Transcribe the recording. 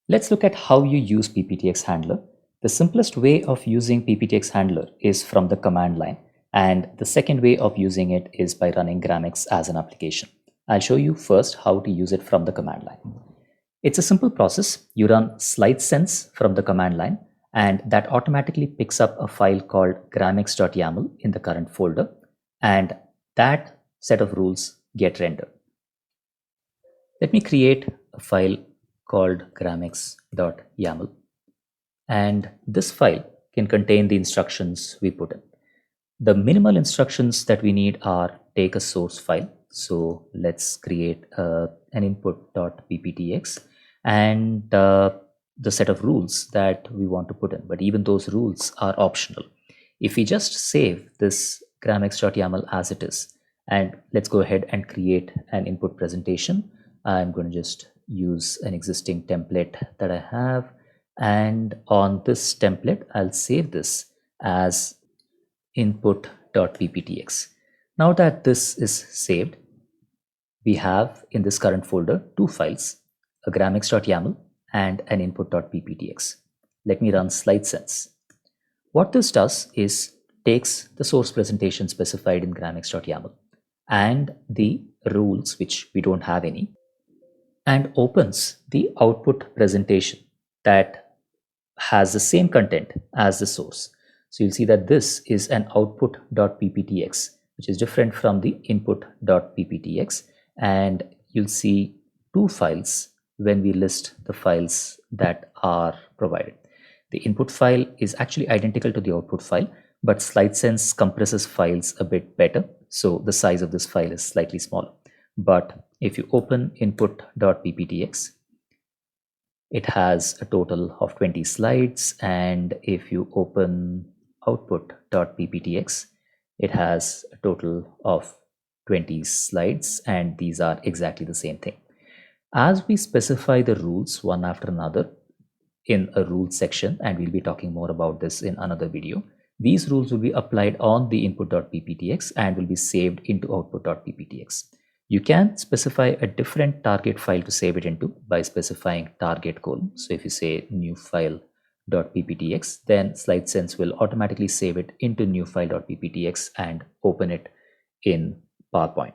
Let's look at how you use PPTXHandler. The simplest way of using PPTXHandler is from the command line, and the second way of using it is by running Gramix as an application. I'll show you first how to use it from the command line. It's a simple process. You run SlideSense from the command line, and that automatically picks up a file called gramix.yaml in the current folder, and that set of rules get rendered. Let me create a file called gramix.yaml, and this file can contain the instructions we put in. The minimal instructions that we need are take a source file. So let's create an input.pptx and the set of rules that we want to put in, but even those rules are optional. If we just save this gramix.yaml as it is, and let's go ahead and create an input presentation. I'm going to just use an existing template that I have, and on this template I'll save this as input.pptx. Now that this is saved, we have in this current folder two files, a gramix.yaml and an input.pptx. Let me run SlideSense. What this does is takes the source presentation specified in gramix.yaml and the rules, which we don't have any, and opens the output presentation that has the same content as the source. So you'll see that this is an output.pptx, which is different from the input.pptx, and you'll see two files when we list the files that are provided. The input file is actually identical to the output file, but SlideSense compresses files a bit better, so the size of this file is slightly smaller. But if you open input.pptx, it has a total of 20 slides, and if you open output.pptx, it has a total of 20 slides, and these are exactly the same thing. As we specify the rules one after another in a rules section, and we'll be talking more about this in another video, these rules will be applied on the input.pptx and will be saved into output.pptx. You can specify a different target file to save it into by specifying target colon. So if you say new file.pptx, then SlideSense will automatically save it into new file.pptx and open it in PowerPoint.